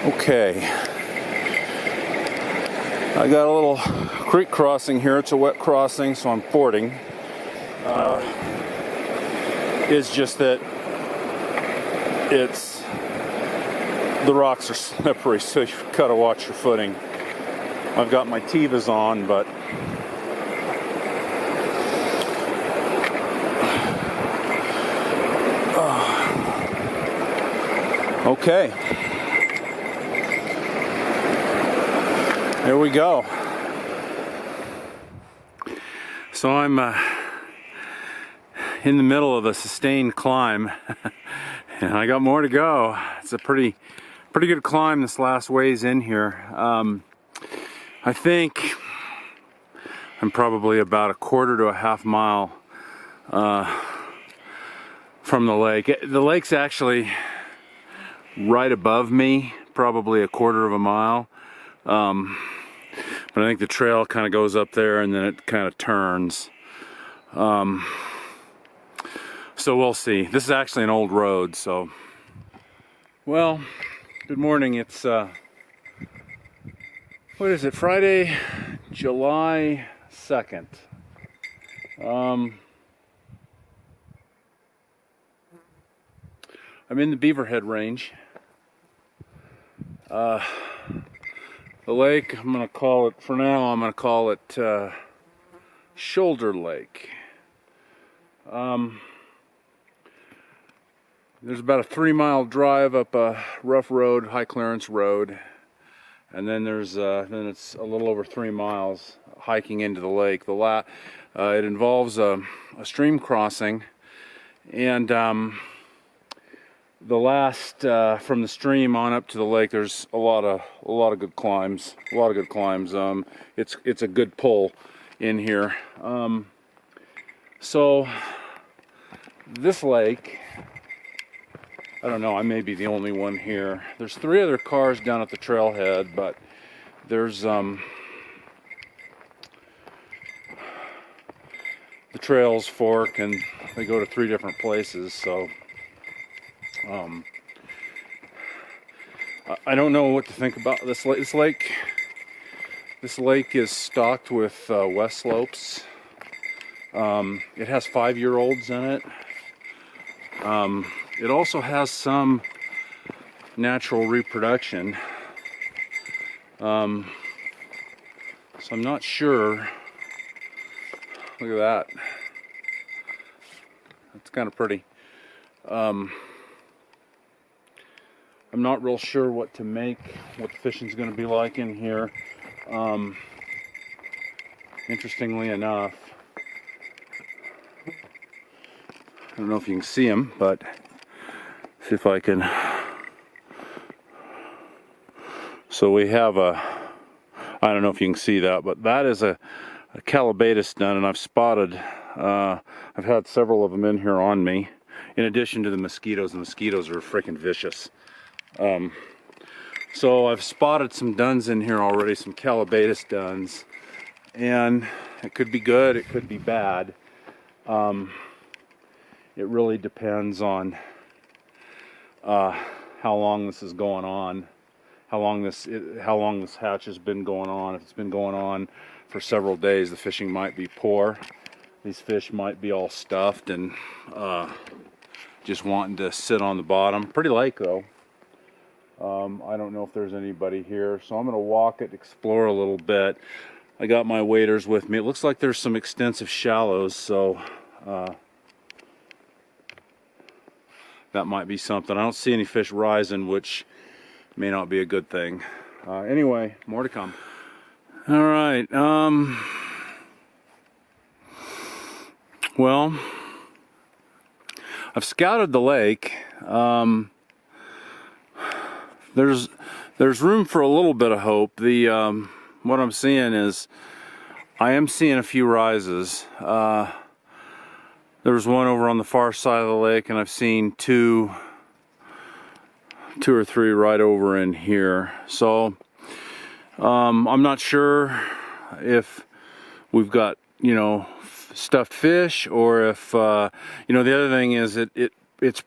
Okay, I got a little creek crossing here. It's a wet crossing, so I'm fording. It's just that the rocks are slippery, so you've got to watch your footing. I've got my Tevas on, but okay. Here we go. So I'm in the middle of a sustained climb, and I got more to go. It's a pretty good climb this last ways in here. I think I'm probably about a quarter to a half mile from the lake. The lake's actually right above me, probably a quarter of a mile. But I think the trail kind of goes up there and then it kind of turns. So we'll see. This is actually an old road, so. Well, good morning. It's, what is it, Friday, July 2nd. I'm in the Beaverhead range. The lake, I'm going to call it, for now, I'm going to call it Shoulder Lake. There's about a 3-mile drive up a rough road, high clearance road, and then there's then it's a little over 3 miles hiking into the lake. It involves a stream crossing, and the last from the stream on up to the lake, there's a lot of good climbs. It's a good pull in here. So this lake, I don't know, I may be the only one here. There's 3 other cars down at the trailhead, but there's the trails fork and they go to 3 different places, so I don't know what to think about this lake. This lake is stocked with west slopes. It has 5-year-olds in it. It also has some natural reproduction. So I'm not sure. Look at that. That's kind of pretty. I'm not real sure what to make, what the fishing's going to be like in here. Interestingly enough, I don't know if you can see them, but see if I can. So we have I don't know if you can see that, but that is a Calabatus dun, and I've spotted, I've had several of them in here on me, in addition to the mosquitoes. The mosquitoes are freaking vicious. So I've spotted some duns in here already, some Calabatus duns, and it could be good, it could be bad. It really depends on how long this is going on, how long this hatch has been going on. If it's been going on for several days, the fishing might be poor. These fish might be all stuffed and just wanting to sit on the bottom. Pretty lake though. I don't know if there's anybody here, so I'm going to walk it, explore a little bit. I got my waders with me. It looks like there's some extensive shallows, so that might be something. I don't see any fish rising, which may not be a good thing. Anyway, more to come. All right. Well, I've scouted the lake. There's room for a little bit of hope. What I'm seeing is I am seeing a few rises. There was one over on the far side of the lake, and I've seen two or three right over in here. So I'm not sure if we've got, stuffed fish, or if the other thing is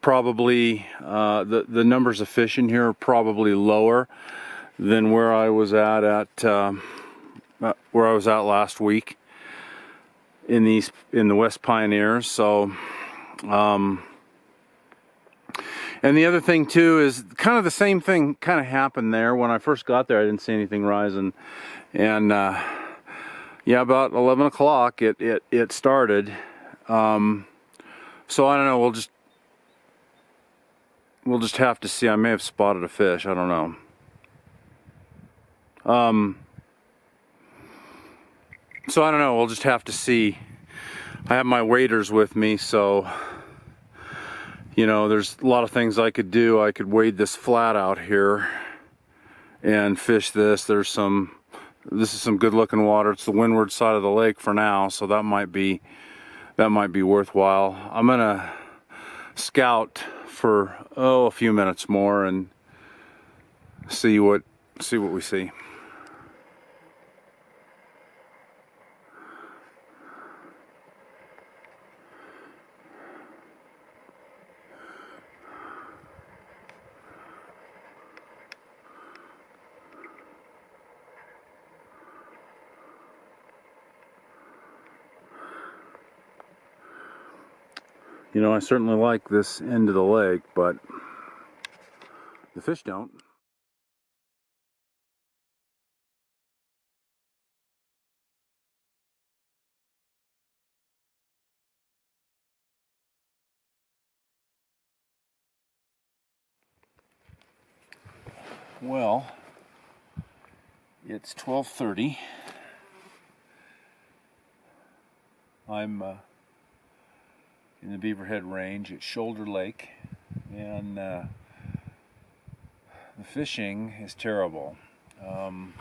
probably the numbers of fish in here are probably lower than where I was at last week in the West Pioneers. So and the other thing too is kind of the same thing kind of happened there. When I first got there, I didn't see anything rising, and yeah, about 11 o'clock it started. So I don't know. We'll just have to see. I may have spotted a fish. I don't know. So I don't know. We'll just have to see. I have my waders with me, so you know, there's a lot of things I could do. I could wade this flat out here and fish this. This is some good looking water. It's the windward side of the lake for now, so that might be worthwhile. I'm gonna scout for a few minutes more and see what we see. You know, I certainly like this end of the lake, but the fish don't. Well, it's 12:30. I'm in the Beaverhead Range at Shoulder Lake, and the fishing is terrible. I'm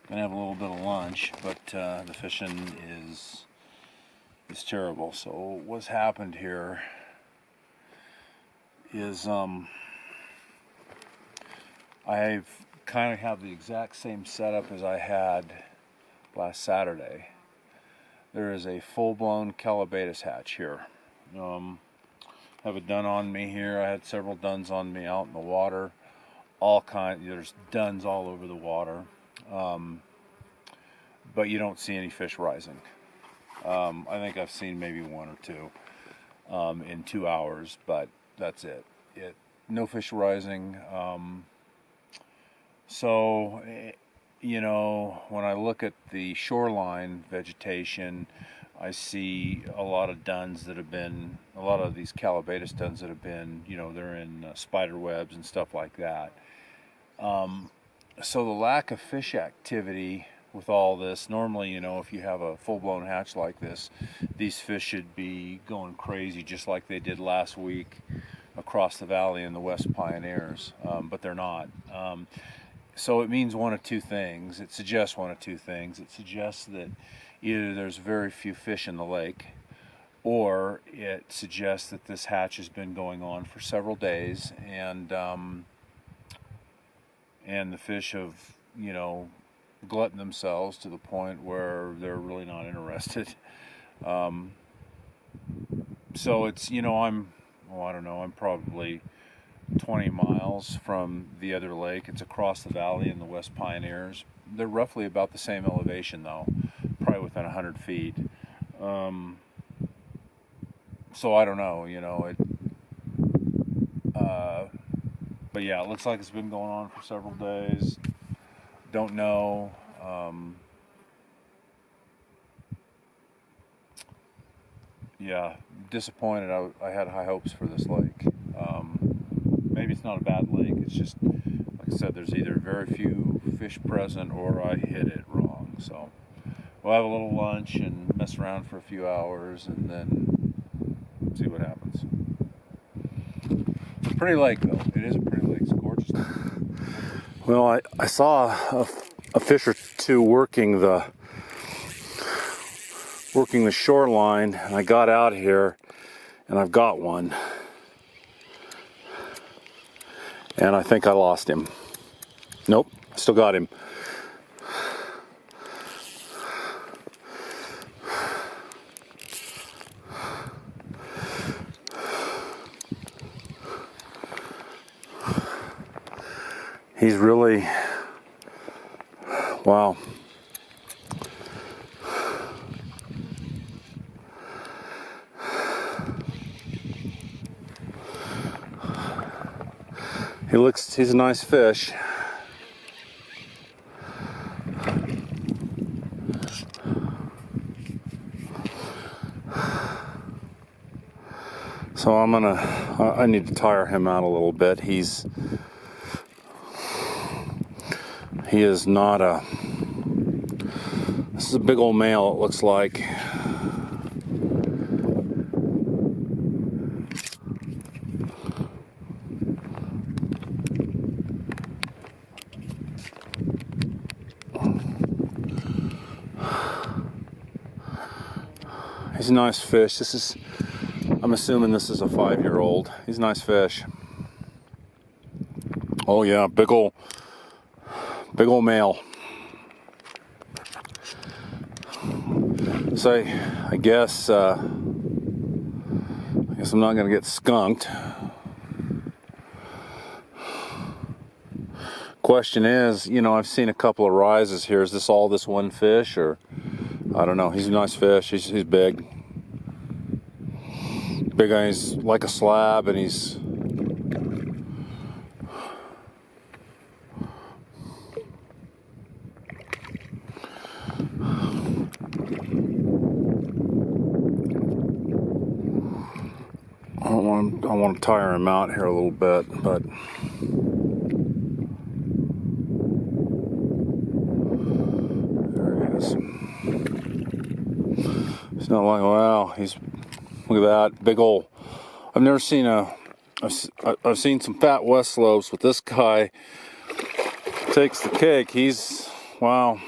gonna have a little bit of lunch, but the fishing is terrible. So what's happened here is I've kind of have the exact same setup as I had last Saturday. There is a full-blown calabatus hatch here. Have a dun on me here. I had several duns on me out in the water. There's duns all over the water. But you don't see any fish rising. I think I've seen maybe one or two in 2 hours, but that's it. No fish rising. So, you know, when I look at the shoreline vegetation, I see a lot of these calabatus duns that have been, you know, they're in spider webs and stuff like that. So the lack of fish activity with all this, normally, you know, if you have a full-blown hatch like this, these fish should be going crazy just like they did last week across the valley in the West Pioneers, but they're not. So it means one of two things. It suggests one of two things. It suggests that either there's very few fish in the lake, or it suggests that this hatch has been going on for several days, and the fish have, you know, gluttoned themselves to the point where they're really not interested. So it's, you know, I don't know, I'm probably 20 miles from the other lake. It's across the valley in the West Pioneers. They're roughly about the same elevation though, probably within 100 feet. So I don't know, you know, but yeah, it looks like it's been going on for several days. Don't know. Yeah, disappointed. I had high hopes for this lake. Maybe it's not a bad lake. It's just, like I said, there's either very few fish present or I hit it wrong. So we'll have a little lunch and mess around for a few hours and then see what happens. It's a pretty lake, though. It is a pretty lake. It's gorgeous. Well, I saw a fish or two working the shoreline, and I got out here and I've got one, and I think I lost him. Nope, still got him. He's really, wow. He's a nice fish. So I need to tire him out a little bit. He is not this is a big old male, it looks like. He's a nice fish. I'm assuming this is a 5-year-old. He's a nice fish. Oh yeah, big old male. So I guess I'm not gonna get skunked. Question is, I've seen a couple of rises here. Is this all this one fish, or I don't know? He's a nice fish. He's big. Big guy. He's like a slab, and he's I want to tire him out here a little bit, but there he is. It's not like, wow, look at that big old. I've never seen I've seen some fat West Slopes, but this guy takes the cake. He's, wow.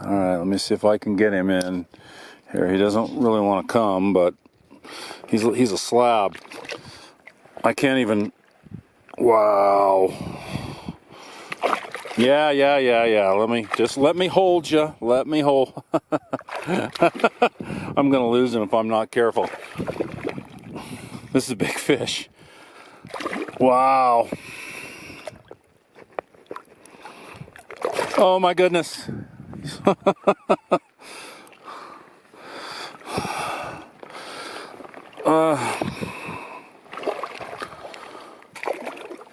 All right, let me see if I can get him in here. He doesn't really want to come, but he's a slab. I can't even. Wow. Yeah. Let me hold you. Let me hold. I'm gonna lose him if I'm not careful. This is a big fish. Wow. Oh my goodness.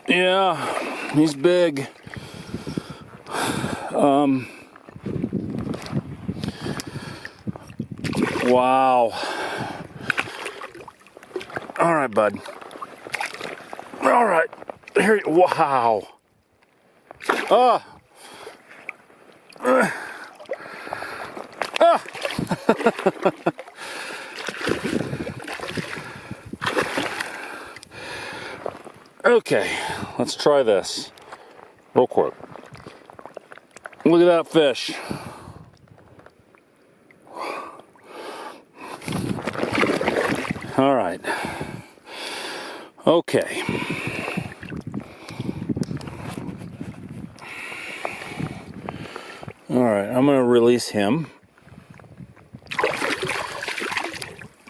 Yeah, he's big. Wow. All right, bud. All right. Here. Wow. Okay, let's try this real quick. Look at that fish. All right. Okay. All right, I'm going to release him.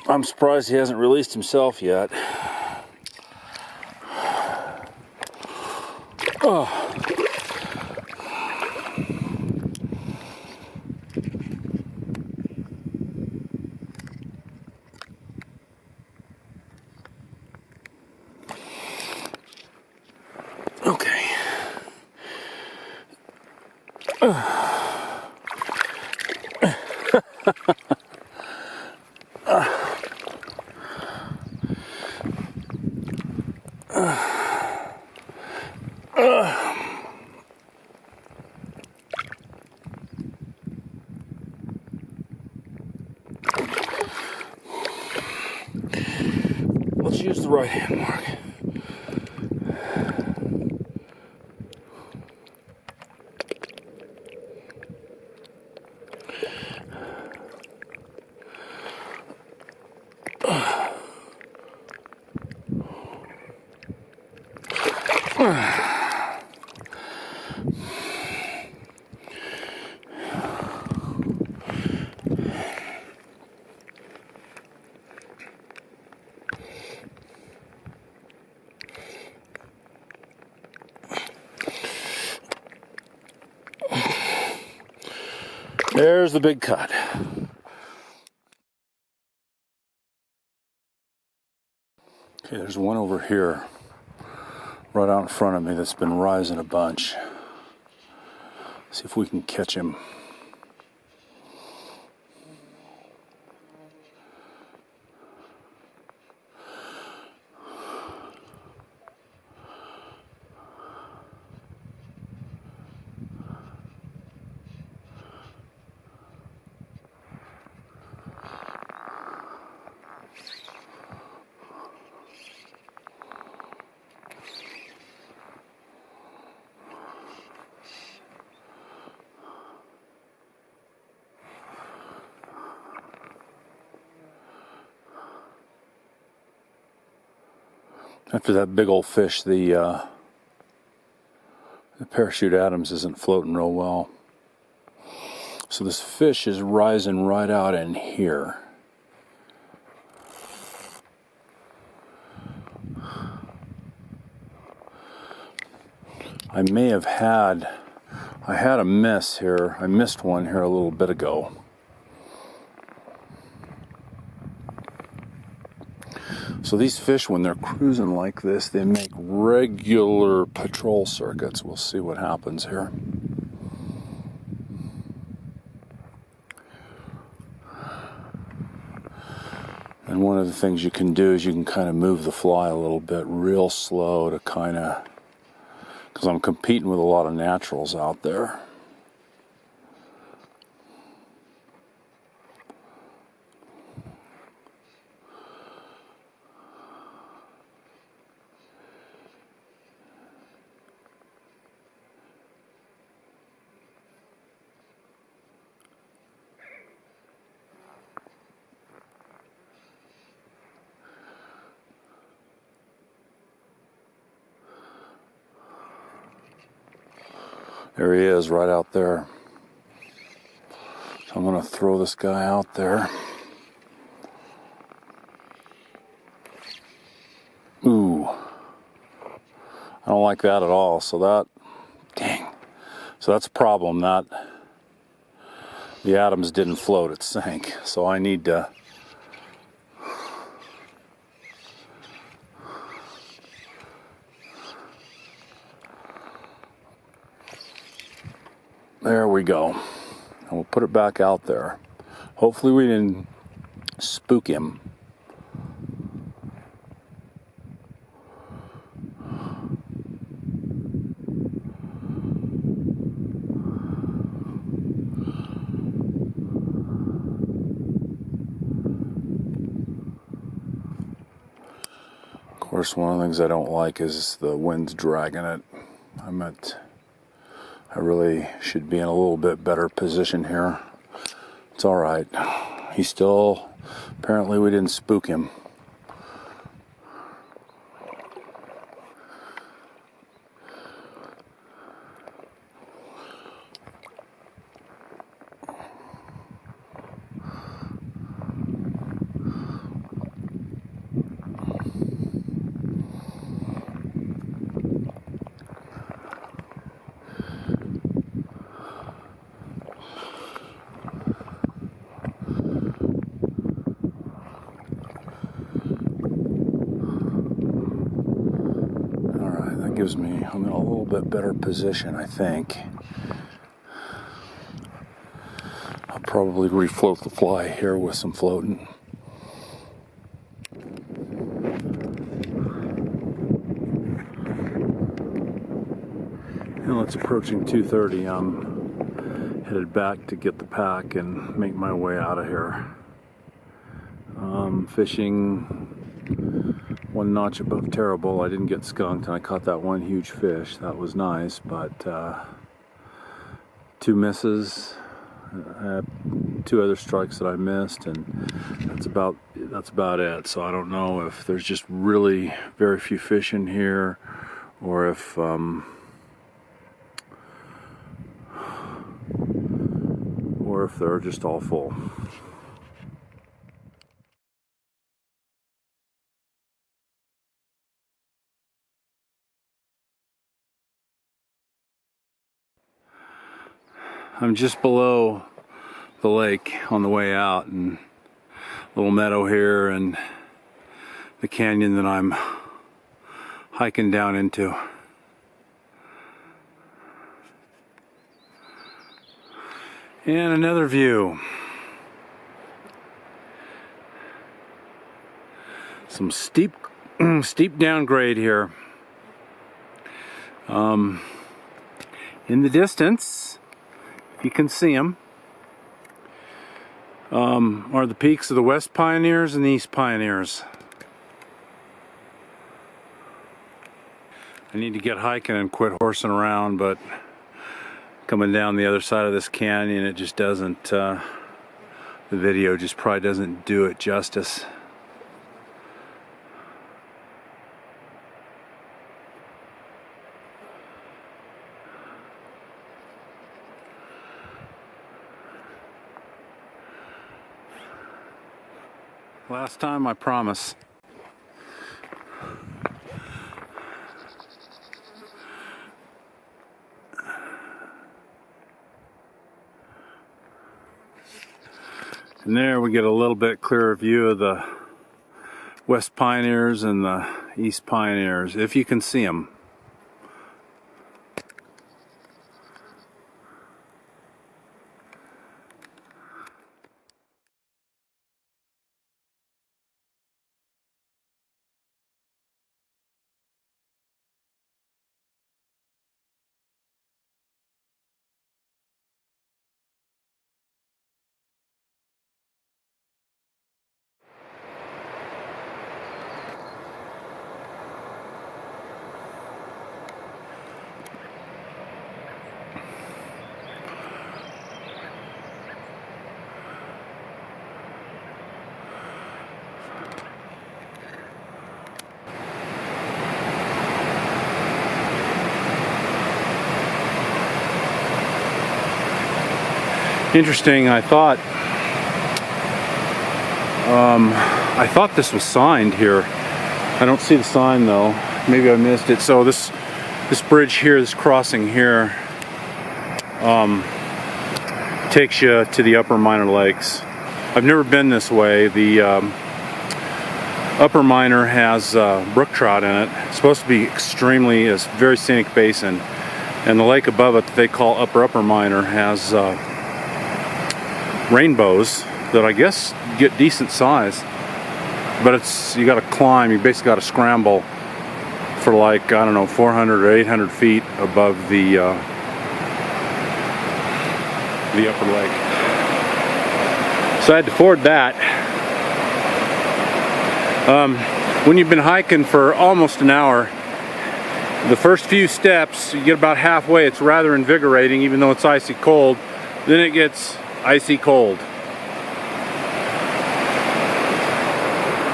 I'm surprised he hasn't released himself yet. Oh. Okay. Let's use the right hand mark. There's the big cut. Okay, there's one over here, right out in front of me, that's been rising a bunch. See if we can catch him. After that big old fish, the parachute Adams isn't floating real well. So this fish is rising right out in here. I may have had, I had a miss here. I missed one here a little bit ago. So these fish, when they're cruising like this, they make regular patrol circuits. We'll see what happens here. And one of the things you can do is you can kind of move the fly a little bit real slow to kind of, because I'm competing with a lot of naturals out there. There he is, right out there. So I'm going to throw this guy out there. Ooh. I don't like that at all. So that, dang. So that's a problem. That the Adams didn't float, it sank. So I need to there we go. And we'll put it back out there. Hopefully we didn't spook him. Of course, one of the things I don't like is the wind's dragging it. I really should be in a little bit better position here. It's all right. He still, apparently we didn't spook him. Gives me, I'm in a little bit better position, I think. I'll probably refloat the fly here with some floating. Well, it's approaching 2:30. I'm headed back to get the pack and make my way out of here. Fishing one notch above terrible. I didn't get skunked, and I caught that one huge fish. That was nice, but two misses. I had two other strikes that I missed, and that's about it. So I don't know if there's just really very few fish in here, or if they're just all full. I'm just below the lake on the way out, and little meadow here and the canyon that I'm hiking down into. And another view. Some steep downgrade here. In the distance, you can see them, are the peaks of the West Pioneers and the East Pioneers. I need to get hiking and quit horsing around, but coming down the other side of this canyon, it just doesn't, the video just probably doesn't do it justice. Last time, I promise. And there we get a little bit clearer view of the West Pioneers and the East Pioneers, if you can see them. Interesting. I thought this was signed here. I don't see the sign though. Maybe I missed it. So this bridge here, this crossing here, takes you to the Upper Minor Lakes. I've never been this way. The Upper Minor has brook trout in it. It's supposed to be extremely, it's a very scenic basin, and the lake above it that they call Upper Minor has rainbows that I guess get decent size, but it's, you got to climb, you basically got to scramble for like, I don't know, 400 or 800 feet above the upper lake. So I had to ford that. When you've been hiking for almost an hour, the first few steps, you get about halfway, it's rather invigorating even though it's icy cold. Then it gets icy cold.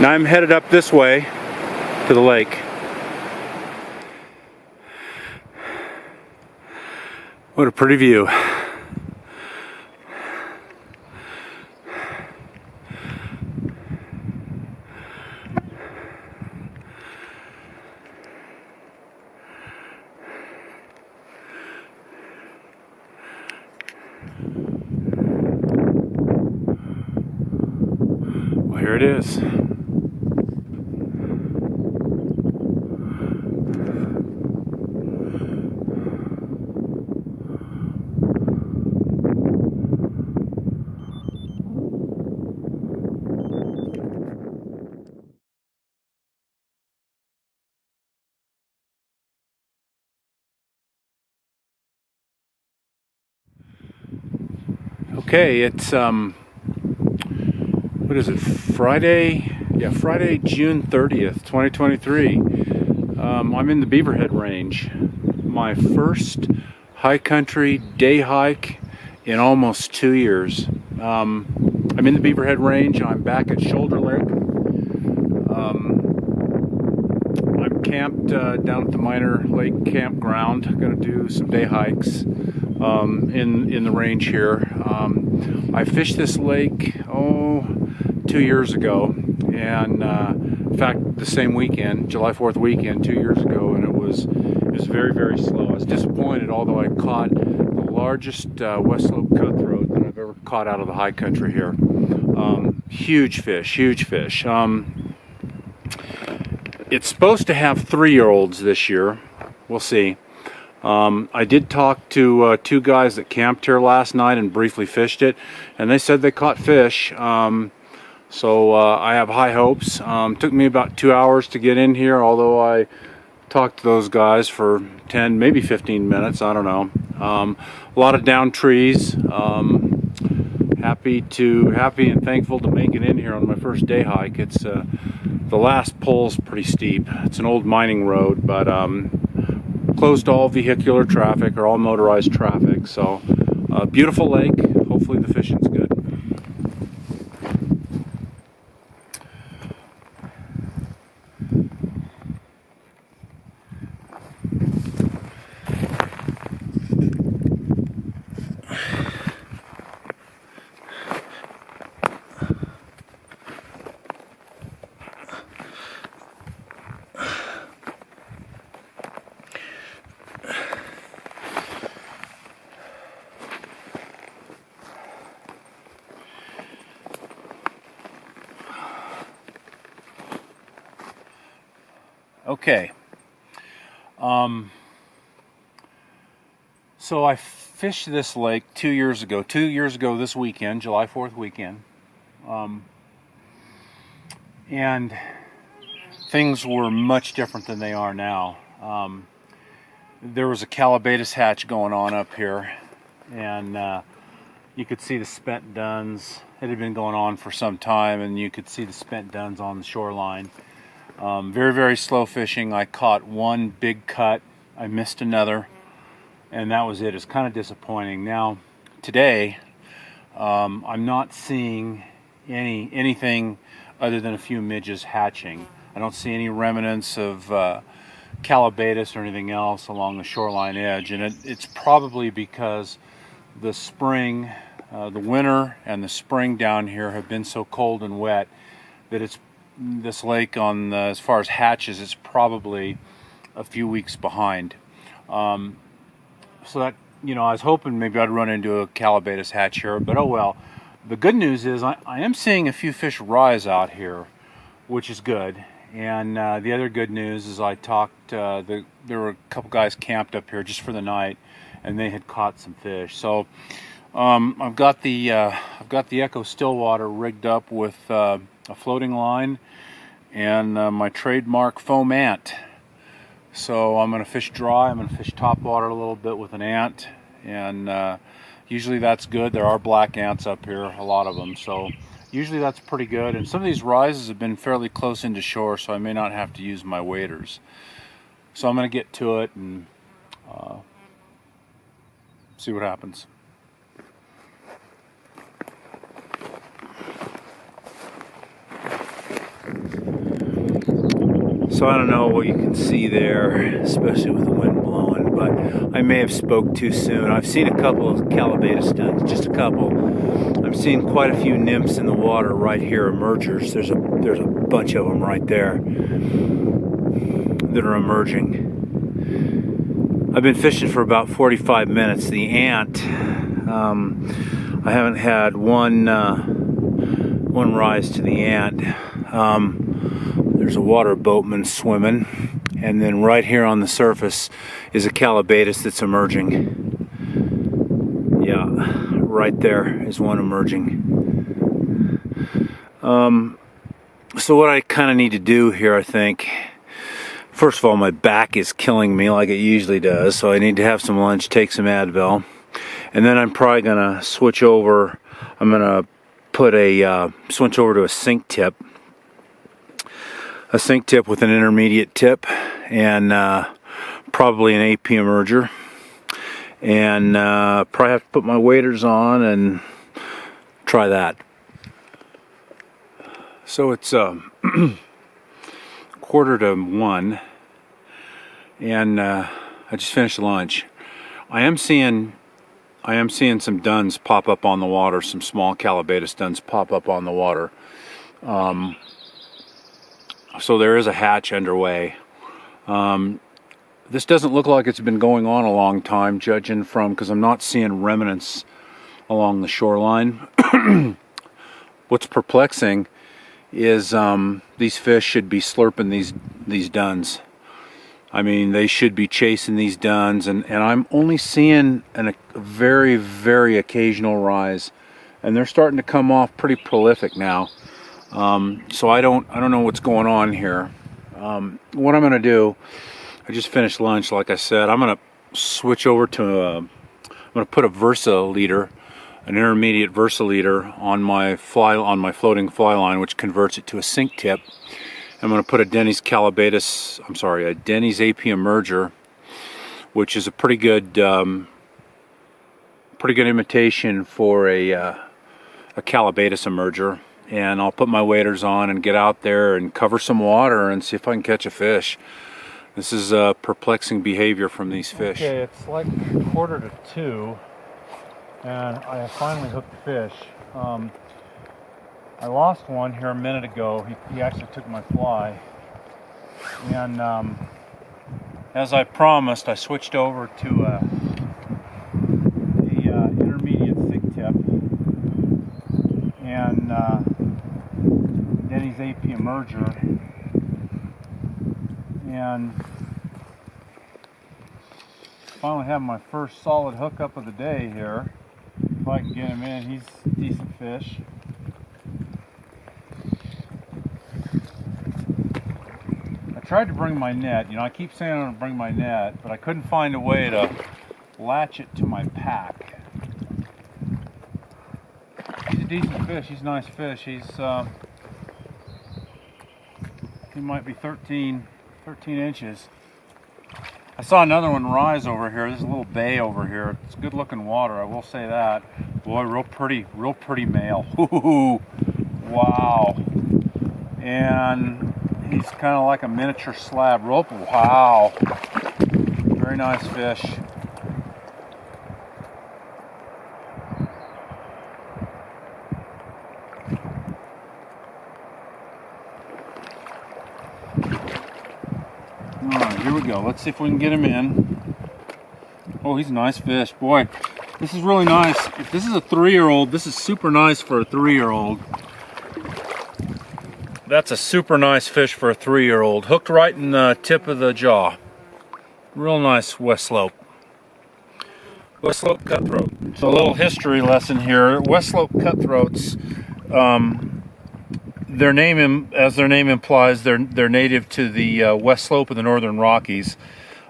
Now I'm headed up this way to the lake. What a pretty view. Well, here it is. Okay, it's what is it, Friday? Yeah, Friday, June 30th, 2023. I'm in the Beaverhead range. My first high country day hike in almost 2 years. I'm in the Beaverhead range. I'm back at Shoulder Lake. I'm camped down at the Minor Lake campground. I'm going to do some day hikes in the range here. I fished this lake 2 years ago, and in fact the same weekend, July 4th weekend 2 years ago, and it was very, very slow. I was disappointed, although I caught the largest west slope cutthroat that I've ever ever caught out of the high country here. Huge fish, huge fish. It's supposed to have 3-year-olds this year. We'll see. I did talk to 2 guys that camped here last night and briefly fished it, and they said they caught fish. So I have high hopes. Took me about 2 hours to get in here, although I talked to those guys for 10, maybe 15 minutes. I don't know. A lot of down trees. Happy and thankful to make it in here on my first day hike. It's the last pull's pretty steep. It's an old mining road, but closed to all vehicular traffic or all motorized traffic. So beautiful lake. Hopefully the fishing's good. Okay, so I fished this lake 2 years ago. 2 years ago this weekend, July 4th weekend, and things were much different than they are now. There was a calabatus hatch going on up here, and you could see the spent duns. It had been going on for some time, and you could see the spent duns on the shoreline. Very, very slow fishing. I caught one big cut. I missed another, and that was it. It's kind of disappointing. Now, today, I'm not seeing anything other than a few midges hatching. I don't see any remnants of calabatus or anything else along the shoreline edge, and it's probably because the spring, the winter and the spring down here have been so cold and wet that this lake on as far as hatches, it's probably a few weeks behind. So that, I was hoping maybe I'd run into a calabatus hatch here, but oh well. The good news is I am seeing a few fish rise out here, which is good. And the other good news is I talked, there were a couple guys camped up here just for the night, and they had caught some fish. So I've got the Echo Stillwater rigged up with a floating line and my trademark foam ant. So I'm going to fish dry. I'm going to fish topwater a little bit with an ant, and usually that's good. There are black ants up here, a lot of them, so usually that's pretty good. And some of these rises have been fairly close into shore, so I may not have to use my waders. So I'm going to get to it and see what happens. So I don't know what you can see there, especially with the wind blowing, but I may have spoke too soon. I've seen a couple of calabatus duns, just a couple. I've seen quite a few nymphs in the water right here, emergers. There's a bunch of them right there that are emerging. I've been fishing for about 45 minutes. The ant, I haven't had one rise to the ant. There's a water boatman swimming, and then right here on the surface is a calabatus that's emerging. Yeah, right there is one emerging. So what I kind of need to do here, I think, first of all, my back is killing me like it usually does, so I need to have some lunch, take some Advil, and then I'm probably gonna switch over. I'm gonna put switch over to a sink tip. A sink tip with an intermediate tip, and probably an AP emerger, and probably have to put my waders on and try that. So it's 1:45, and I just finished lunch. I am seeing some duns pop up on the water, some small calabatus duns pop up on the water. So there is a hatch underway. This doesn't look like it's been going on a long time, judging from, because I'm not seeing remnants along the shoreline. What's perplexing is these fish should be slurping these duns. I mean, they should be chasing these duns, and I'm only seeing a very, very occasional rise, and they're starting to come off pretty prolific now. So I don't know what's going on here. What I'm going to do, I just finished lunch, like I said. I'm going to switch over to I'm going to put a Versa leader, an intermediate Versa leader on my floating fly line, which converts it to a sink tip. I'm going to put a Denny's a Denny's AP emerger, which is a pretty good imitation for a Calabatus emerger. And I'll put my waders on and get out there and cover some water and see if I can catch a fish. This is perplexing behavior from these fish. Okay, it's like 1:45, and I finally hooked a fish. I lost one here a minute ago. He actually took my fly. And as I promised, I switched over to the intermediate thick tip. And Denny's AP emerger, and finally have my first solid hookup of the day here. If I can get him in, he's a decent fish. I tried to bring my net. I keep saying I'm going to bring my net, but I couldn't find a way to latch it to my pack. He's a decent fish. He's a nice fish. He might be 13 inches. I saw another one rise over here. There's a little bay over here. It's good looking water, I will say that. Boy, real pretty male. Ooh, wow. And he's kind of like a miniature slab rope. Wow. Very nice fish. Alright, here we go. Let's see if we can get him in. Oh, he's a nice fish. Boy, this is really nice. If this is a 3-year-old, this is super nice for a 3-year-old. That's a super nice fish for a 3-year-old. Hooked right in the tip of the jaw. Real nice West Slope. West Slope cutthroat. So a little history lesson here. West Slope cutthroats, their name, as their name implies, they're native to the West Slope of the Northern Rockies.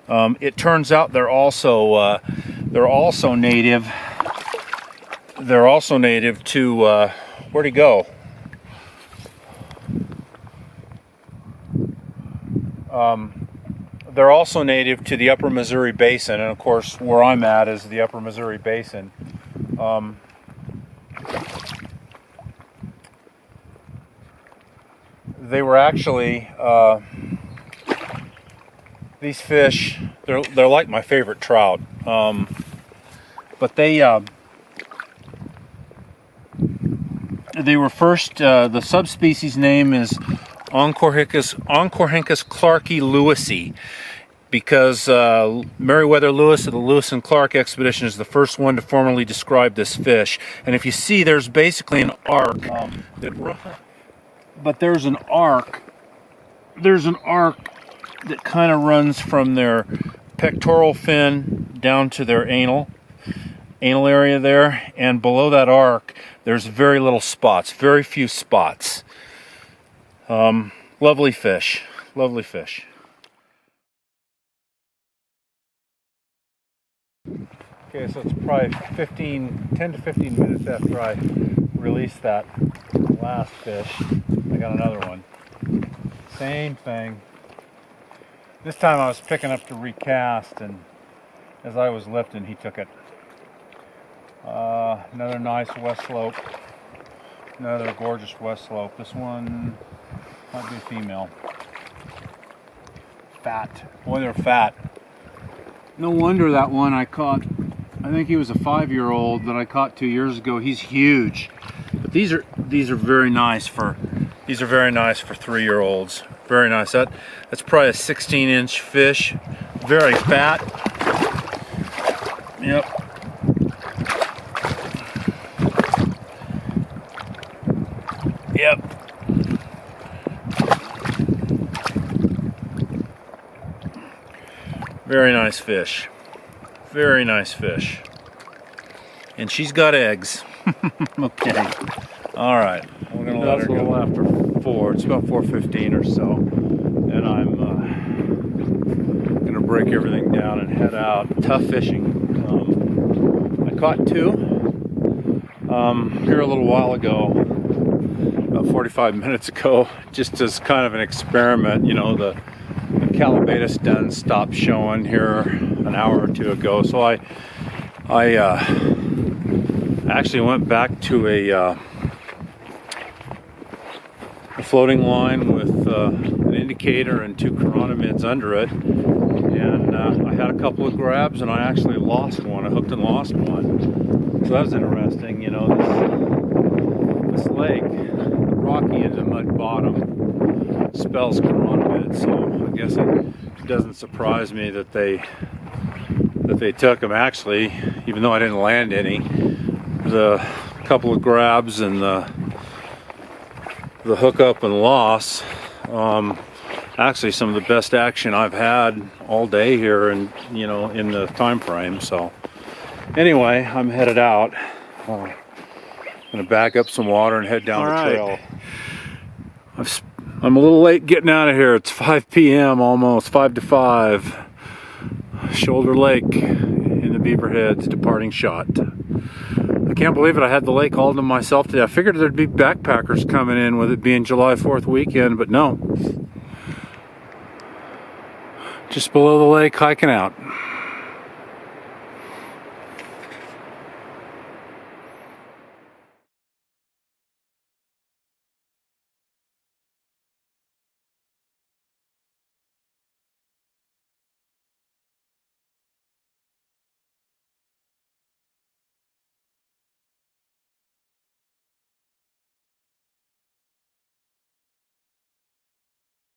It turns out they're also native. They're also native to where'd he go? They're also native to the Upper Missouri Basin, and of course, where I'm at is the Upper Missouri Basin. They were actually these fish. They're like my favorite trout, but they were first. The subspecies name is Oncorhynchus clarkii lewisi, because Meriwether Lewis of the Lewis and Clark expedition is the first one to formally describe this fish. And if you see, there's basically an arc but there's an arc that kind of runs from their pectoral fin down to their anal area there, and below that arc there's very little spots, very few spots. Lovely fish. Okay, so it's probably 10 to 15 minutes after I released that last fish. I got another one. Same thing. This time I was picking up to recast, and as I was lifting, he took it. Another nice West Slope. Another gorgeous West Slope. This one might be a female. Fat. Boy, they're fat. No wonder that one I caught, I think he was a 5-year-old that I caught 2 years ago. He's huge. But these are very nice for 3-year-olds. Very nice. That's probably a 16-inch fish. Very fat. Yep. Very nice fish. Very nice fish. And she's got eggs. Okay. All right. We're gonna let her go. A little after 4. It's about 4:15 or so, and I'm gonna break everything down and head out. Tough fishing. I caught 2 here a little while ago, about 45 minutes ago, just as kind of an experiment. You know, the Calabaitis den stopped showing here an hour or 2 ago, so I actually went back to a floating line with an indicator and 2 chironomids under it, and I had a couple of grabs, and I actually lost one. I hooked and lost one, so that was interesting. You know, this lake, rocky and the mud bottom, spells chironomid, so I guess it doesn't surprise me that they took them. Actually, even though I didn't land any, the couple of grabs and the hookup and loss, actually some of the best action I've had all day here, and you know, in the time frame. So anyway, I'm headed out. I'm gonna back up some water and head down the trail. I'm a little late getting out of here. It's 5 p.m. almost, 5 to 5. Shoulder Lake in the Beaverhead's departing shot. I can't believe it. I had the lake all to myself today. I figured there'd be backpackers coming in with it being July 4th weekend, but no. Just below the lake, hiking out.